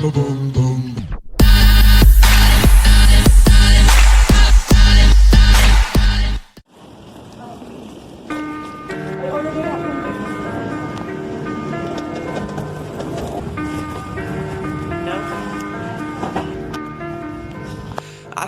I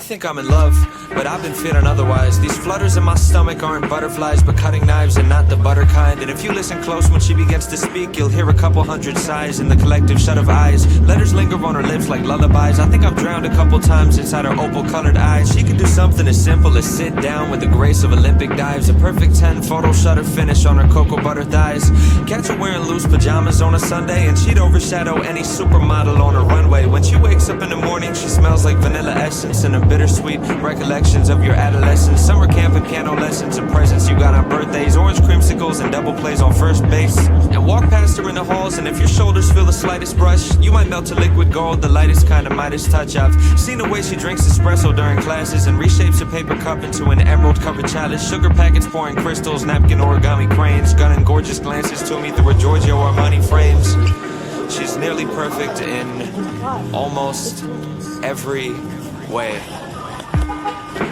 think I'm in love, but I've been feeling otherwise. These flutters in my stomach aren't butterflies, but cutting knives and not the butter kind. And if you listen close when she begins to speak, you'll hear a couple hundred sighs in the collective shut of eyes. Letters linger on her lips like lullabies. I think I've drowned a couple times inside her opal-colored eyes. She could do something as simple as sit down with the grace of Olympic dives. A perfect 10 photo shutter finish on her cocoa butter thighs. Catch her wearing loose pajamas on a Sunday, and she'd overshadow any supermodel on a runway. When she wakes up in the morning, she smells like vanilla essence and a bittersweet recollections of your adolescence. Summer camp and piano lessons and presents you got on birthdays. Orange creamsicles and double plays on first base. And walk past her in the halls, and if your shoulders feel the slightest brush, you might melt to liquid gold, the lightest kind of Midas touch. I've seen the way she drinks espresso during classes and reshapes a paper cup into an emerald covered chalice. Sugar packets pouring crystals, napkin origami cranes, gunning gorgeous glances to me through her Giorgio Armani frames. She's nearly perfect in almost every way.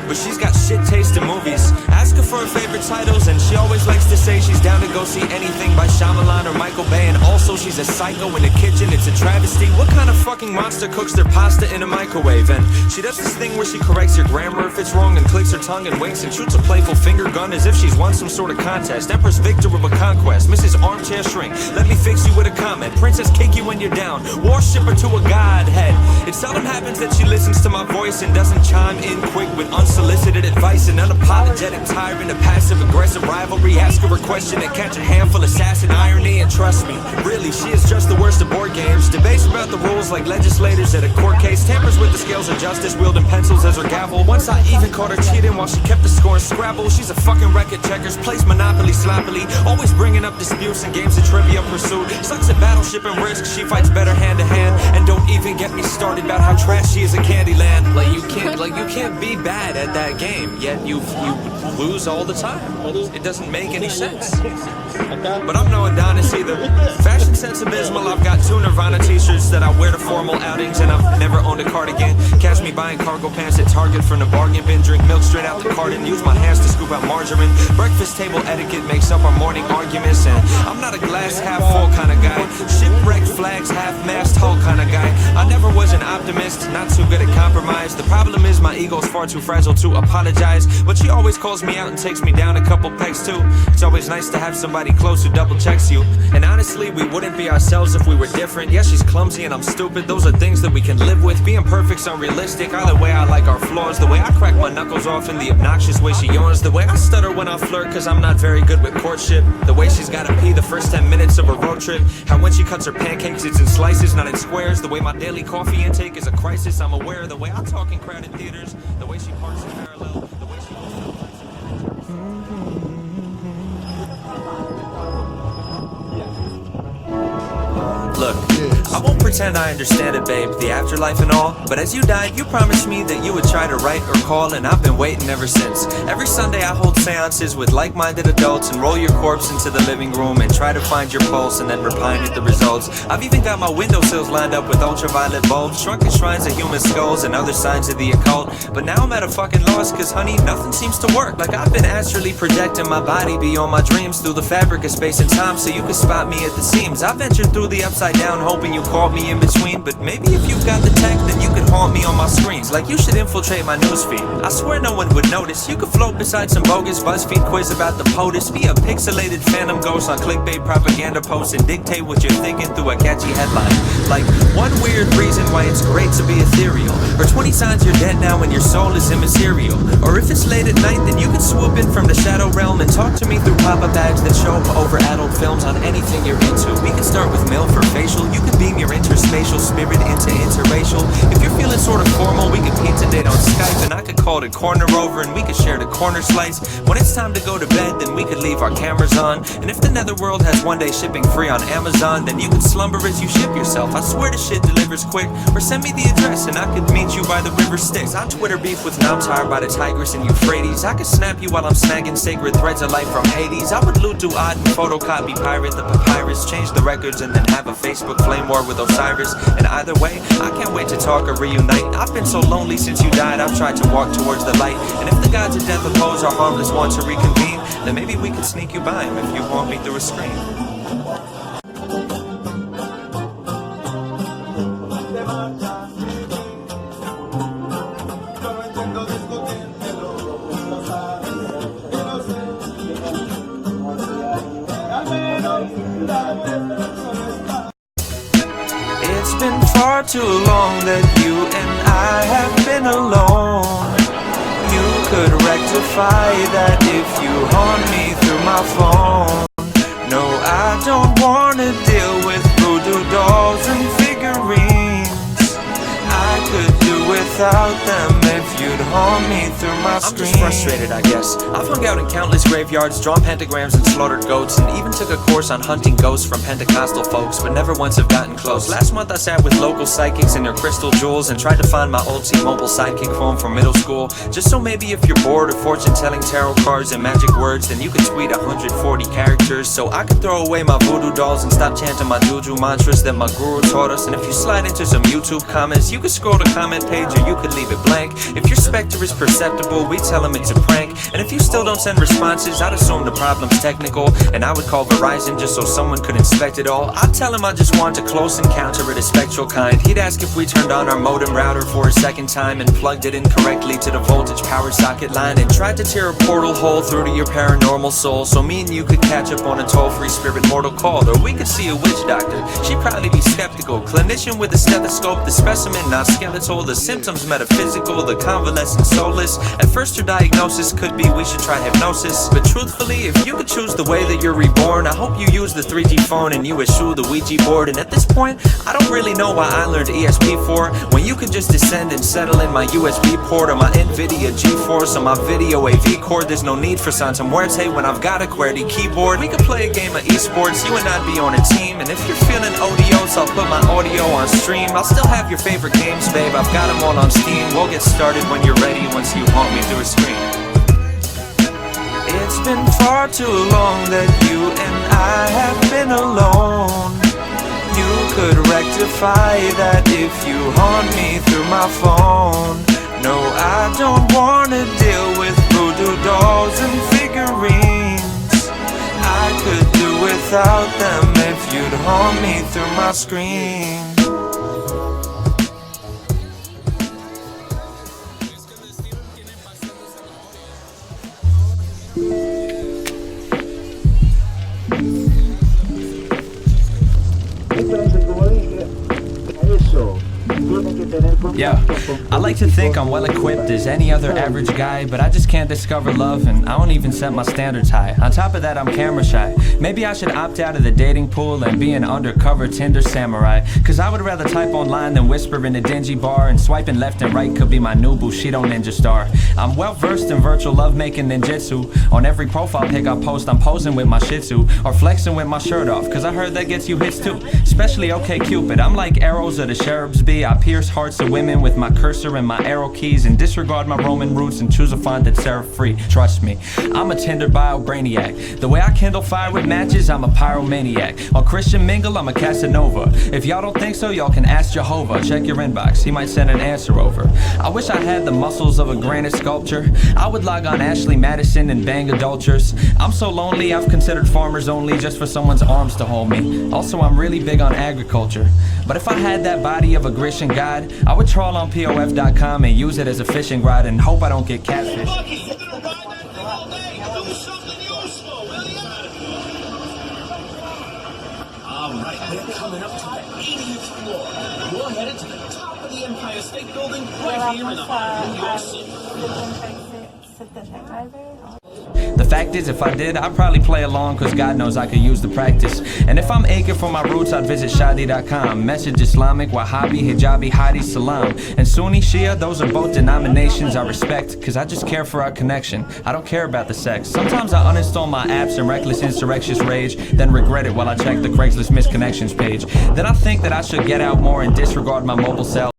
But she's got shit taste in movies. Ask her for her favorite titles, and she always likes to say she's down to go see anything by Shyamalan or Michael Bay. And also she's a psycho in the kitchen, it's a travesty. What kind of fucking monster cooks their pasta in a microwave? And she does this thing where she corrects your grammar if it's wrong, and clicks her tongue and winks and shoots a playful finger gun as if she's won some sort of contest. Empress victor of a conquest, Mrs. Armchair Shrink, let me fix you with a comment. Princess kick you when you're down, worshipper to a godhead. It seldom happens that she listens to my voice and doesn't chime in quick with unsolicited advice. An unapologetic tyrant, a passive-aggressive rivalry. Ask her a question and catch a handful of sass and irony. And trust me, really, she is just the worst of board games. Debates about the rules like legislators at a court case. Tampers with the scales of justice, wielding pencils as her gavel. Once I even caught her cheating while she kept the score in Scrabble. She's a fucking wreck at checkers, plays Monopoly sloppily, always bringing up disputes and games of Trivia Pursuit. Sucks at Battleship and Risk, she fights better hand to hand. And don't even get me started about how trash she is in Candyland. Like you can't be bad at that game, yet you lose all the time. It doesn't make any sense. But I'm no Adonis either. Fashion sense abysmal. I've got 2 Nirvana t-shirts that I wear to formal outings, and I've never owned a cardigan. Catch me buying cargo pants at Target from the bargain bin. Drink milk straight out the carton. Use my hands to scoop out margarine. Breakfast table etiquette makes up our morning arguments, and I'm not a glass half full kind of guy. Shipwrecked flags, half-mast hull kind of guy. I never was an optimist, not too good at compromise. The problem is my ego's far too fragile to apologize, but she always calls me out and takes me down a couple pegs too. It's always nice to have somebody close who double checks you. And honestly, we wouldn't be ourselves if we were different. Yeah, she's clumsy and I'm stupid, those are things that we can live with. Being perfect's unrealistic. Either way, I like our flaws. The way I crack my knuckles off and the obnoxious way she yawns. The way I stutter when I flirt cause I'm not very good with courtship. The way she's gotta pee the first 10 minutes of a road trip. How when she cuts her pancakes it's in slices, not in squares. The way my daily coffee intake is a crisis, I'm aware. The way I talk in crowded theaters. The way she parks in parallel. The way she... Look, I won't pretend I understand it, babe, the afterlife and all. But as you died, you promised me that you would try to write or call, and I've been waiting ever since. Every Sunday I hold seances with like-minded adults and roll your corpse into the living room and try to find your pulse and then repine at the results. I've even got my windowsills lined up with ultraviolet bulbs, shrunken shrines of human skulls and other signs of the occult. But now I'm at a fucking loss, cause honey, nothing seems to work. Like I've been astrally projecting my body beyond my dreams through the fabric of space and time, so you can spot me at the seams. I ventured through the upside down hoping you caught me in between, but maybe if you've got the tech then you can haunt me on my screens. Like you should infiltrate my newsfeed. I swear no one would notice. You could float beside some bogus BuzzFeed quiz about the POTUS. Be a pixelated phantom ghost on clickbait propaganda posts and dictate what you're thinking through a catchy headline. Like one weird reason why it's great to be ethereal, or 20 signs you're dead now and your soul is immaterial. Or if it's late at night then you can swoop in from the shadow realm and talk to me through pop-up ads that show up over adult films on anything you're into. We can start with MILF or facial. You can beam your interspatial spirit into interracial. If you're feeling sort of formal, we can pizza date on Skype, and I could call the corner over and we could share the corner slice. When it's time to go to bed, then we could leave our cameras on. And if the netherworld has one day shipping free on Amazon, then you can slumber as you ship yourself. I swear the shit delivers quick. Or send me the address and I could meet you by the river Styx. I Twitter beef with Namtar by the Tigris and Euphrates. I could snap you while I'm snagging sacred threads of life from Hades. I would loot Duat and photocopy pirate the papyrus, change the records and then have a Facebook flame war with Osiris. Osiris. And either way, I can't wait to talk or reunite. I've been so lonely since you died, I've tried to walk towards the light. And if the gods of death oppose our harmless want to reconvene, then maybe we can sneak you by him if you want me through a screen. It's been far too long that you and I have been alone. You could rectify that if you haunt me through my phone. No, I don't wanna deal with voodoo dolls and figurines. I could do without them if you'd haunt me through my screen. I'm just frustrated, I guess. I've hung out in countless graveyards, drawn pentagrams and slaughtered goats, and even took a course on hunting ghosts from Pentecostal folks, but never once have gotten close. Last month I sat with local psychics and their crystal jewels and tried to find my old T-Mobile sidekick phone from middle school. Just so maybe if you're bored of fortune-telling tarot cards and magic words, then you could tweet 140 characters so I could throw away my voodoo dolls and stop chanting my juju mantras that my guru taught us. And if you slide into some YouTube comments, you could scroll the comment page or you could leave it blank. If your specter is perceptible, we tell them it's a prank. And if you still don't send responses, I'd assume the problem's technical, and I would call Verizon just so someone could inspect it all. I'd tell him I just want a close encounter of the spectral kind. He'd ask if we turned on our modem router for a second time and plugged it incorrectly to the voltage power socket line, and tried to tear a portal hole through to your paranormal soul so me and you could catch up on a toll-free spirit mortal call. Or we could see a witch doctor, she'd probably be skeptical. Clinician with a stethoscope, the specimen not skeletal, the symptoms metaphysical, the convalescent soulless. At first her diagnosis could be we should try hypnosis, but truthfully, if you could choose the way that you're reborn, I hope you use the 3G phone and you eschew the Ouija board. And at this point, I don't really know why I learned ESP4 when you could just descend and settle in my USB port or my NVIDIA GeForce or my video AV cord. There's no need for Santa Muerte when I've got a QWERTY keyboard. We could play a game of esports, you and I'd be on a team. And if you're feeling odios, I'll put my audio on stream. I'll still have your favorite games, babe, I've got them all on Steam. We'll get started when you're ready once you haunt me through a screen. It's been far too long that you and I have been alone. You could rectify that if you haunt me through my phone. No, I don't wanna deal with voodoo dolls and figurines. I could do without them if you'd haunt me through my screen. Yeah, I like to think I'm well equipped as any other average guy, but I just can't discover love and I don't even set my standards high. On top of that, I'm camera shy. Maybe I should opt out of the dating pool and be an undercover Tinder samurai, cause I would rather type online than whisper in a dingy bar, and swiping left and right could be my new Bushido ninja star. I'm well versed in virtual lovemaking ninjutsu. On every profile pic I post, I'm posing with my shih tzu or flexing with my shirt off, cause I heard that gets you hits too, especially OkCupid. I'm like arrows of the cherubs be. I pierce hearts of women with my cursor and my arrow keys, and disregard my Roman roots and choose a font that's serif free. Trust me, I'm a Tinder bio brainiac. The way I kindle fire with matches, I'm a pyromaniac. On Christian Mingle, I'm a Casanova. If y'all don't think so, y'all can ask Jehovah. Check your inbox, he might send an answer over. I wish I had the muscles of a granite sculpture. I would log on Ashley Madison and bang adulterers. I'm so lonely, I've considered farmers only just for someone's arms to hold me. Also, I'm really big on agriculture. But if I had that body of a Grecian god, I would trawl on POF.com and use it as a fishing rod and hope I don't get catfish. Alright, we're coming up to the 80th floor. We're headed to the top of the Empire State Building right here in the heart of New York City. The fact is, if I did, I'd probably play along, cause God knows I could use the practice. And if I'm aching for my roots, I'd visit Shadi.com. Message Islamic, Wahhabi, Hijabi, Hadi, Salam. And Sunni, Shia, those are both denominations I respect, cause I just care for our connection. I don't care about the sex. Sometimes I uninstall my apps in reckless insurrectious rage, then regret it while I check the Craigslist misconnections page. Then I think that I should get out more and disregard my mobile cell.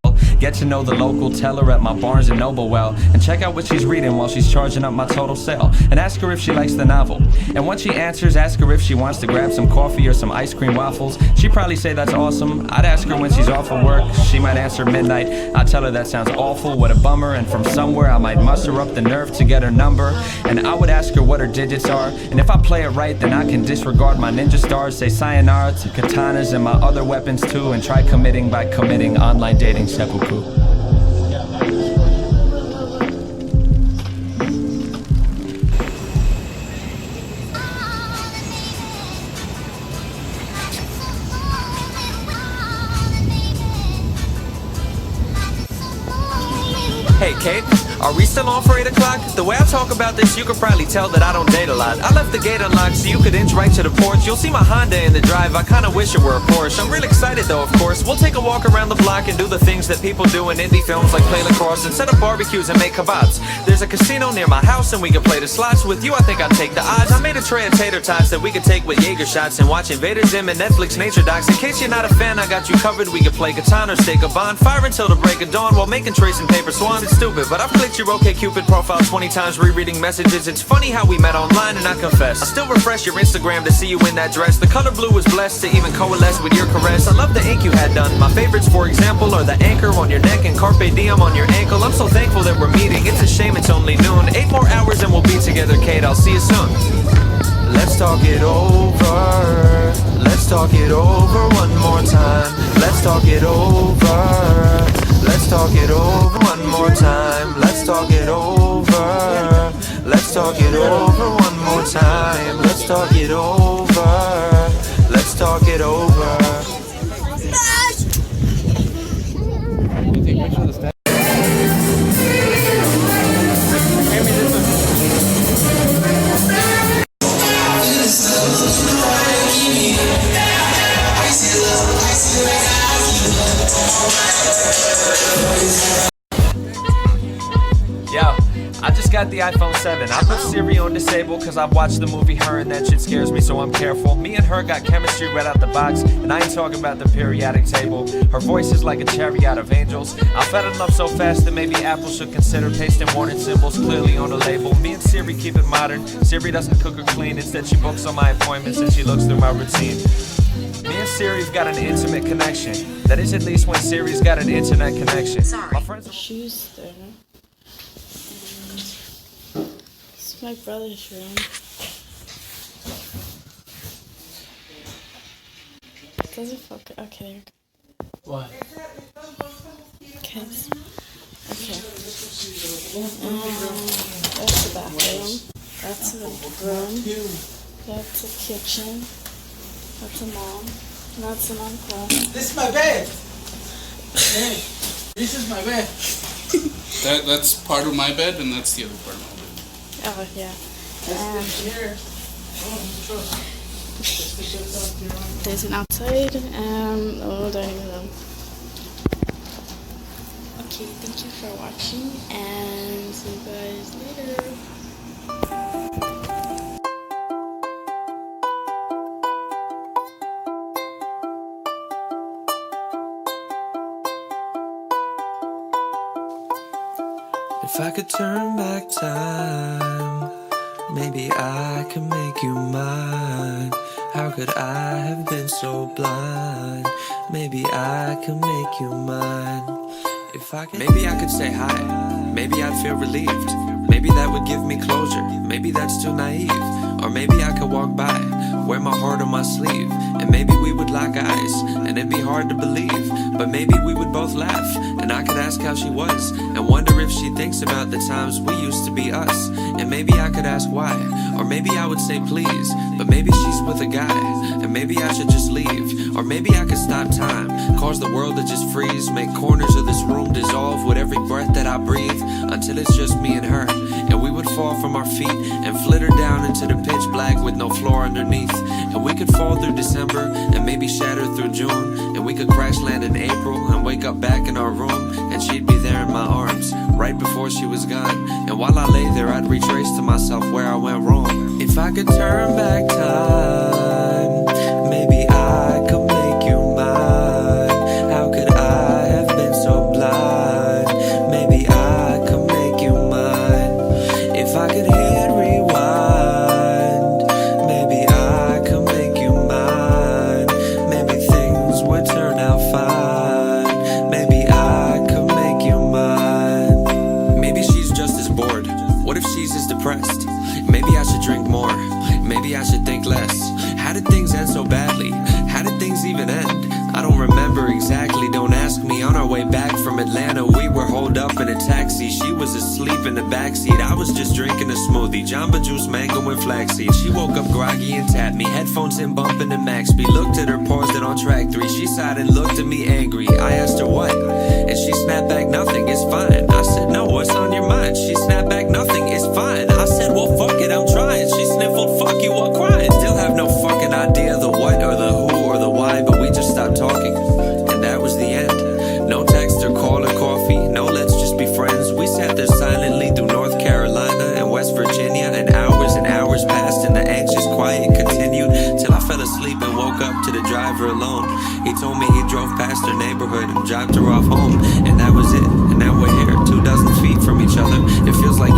Get to know the local teller at my Barnes & Noble well, and check out what she's reading while she's charging up my total sale. And ask her if she likes the novel. And once she answers, ask her if she wants to grab some coffee or some ice cream waffles. She'd probably say that's awesome. I'd ask her when she's off of work. She might answer midnight. I'd tell her that sounds awful, what a bummer. And from somewhere I might muster up the nerve to get her number. And I would ask her what her digits are. And if I play it right, then I can disregard my ninja stars. Say sayonara to katanas and my other weapons too. And try committing by committing online dating seppuku. Hey Kate, are we still on for 8 o'clock? The way I talk about this, you could probably tell that I don't date a lot. I left the gate unlocked so you could inch right to the porch. You'll see my Honda in the drive, I kinda wish it were a Porsche. I'm real excited though, of course. We'll take a walk around the block and do the things that people do in indie films, like play lacrosse and set up barbecues and make kebabs. There's a casino near my house and we can play the slots. With you I think I'd take the odds. I made a tray of tater tots that we could take with Jaeger shots and watch Invader Zim and Netflix nature docs. In case you're not a fan, I got you covered. We could play Catan or stake a bonfire until the break of dawn while making trays and paper swans. It's stupid, but I've clicked your OkCupid profile 20 times rereading messages. It's funny how we met online, and I confess I still refresh your Instagram to see you in that dress. The color blue was blessed to even coalesce with your caress. I love the ink you had done. My favorites, for example, are the anchor on your neck and carpe diem on your ankle. I'm so thankful that we're meeting. It's a shame it's only noon. 8 more hours and we'll be together, Kate. I'll see you soon. Let's talk it over. Let's talk it over one more time. Let's talk it over. Let's talk it over one more time. Let's talk it over. Let's talk it over one more time. Let's talk it over. Let's talk it over. Yo, I just got the iPhone 7. I put Siri on disable cause I've watched the movie Her and that shit scares me, so I'm careful. Me and her got chemistry right out the box, and I ain't talking about the periodic table. Her voice is like a chariot of angels. I fell in love so fast that maybe Apple should consider pasting warning symbols clearly on the label. Me and Siri keep it modern. Siri doesn't cook or clean, instead she books all my appointments and she looks through my routine. Me and Siri's got an intimate connection. That is, at least when Siri's got an internet connection. Sorry. My friends are Shoes there. It's my brother's room. Doesn't focus. Okay. What? Okay. Okay. That's the bathroom. That's the room. That's the kitchen. That's a mom. And that's an uncle. This is my bed. Hey, this is my bed. That's part of my bed, and that's the other part of my bed. Oh, yeah. Here. There's an outside and oh, dining room. Okay, thank you for watching and see you guys later. If I could turn back time, maybe I could make you mine. How could I have been so blind? Maybe I could make you mine. If I could, maybe I could say hi. Maybe I'd feel relieved. Maybe that would give me closure. Maybe that's too naive. Or maybe I could walk by, wear my heart on my sleeve, and maybe we would lock eyes, and it'd be hard to believe. But maybe we would both laugh, and I could ask how she was, and wonder if she thinks about the times we used to be us. And maybe I could ask why, or maybe I would say please, but maybe she's with a guy, and maybe I should just leave. Or maybe I could stop time, cause the world to just freeze, make corners of this room dissolve with every breath that I breathe, until it's just me and her, and we would fall from our feet and flitter down into the pitch black with no floor underneath. And we could fall through December and maybe shatter through June, and we could crash land in April and wake up back in our room, and she'd be there in my arms right before she was gone. And while I lay there, I'd retrace to myself where I went wrong. If I could turn back time, maybe I could make you mine. How could I have been so blind? drink more. Maybe I should think less. How did things end so badly? How did things even end? I don't remember exactly, don't ask me. On our way back from Atlanta, we were holed up in a taxi. She was asleep in the backseat, I was just drinking a smoothie. Jamba Juice, mango and flaxseed. She woke up groggy and tapped me, headphones in bumping to max speed. Looked at her, paused it on track 3. She sighed and looked at me angry. I asked her what, and she snapped back, nothing, it's fine. I said, no, what's on your mind? She snapped back, nothing, it's fine. I said, well, fuck it, I'm trying. She sniffled, fuck you, while crying. Still have no fucking idea the what or the who or the why, but we just stopped talking, and that was the end. No text or call or coffee, no let's just be friends. We sat there silently through North Carolina and West Virginia, and hours passed and the anxious quiet continued till I fell asleep and woke up to the driver alone. He told me he drove past her neighborhood and dropped her off home, and that was it. And now we're here, 24 feet from each other. It feels like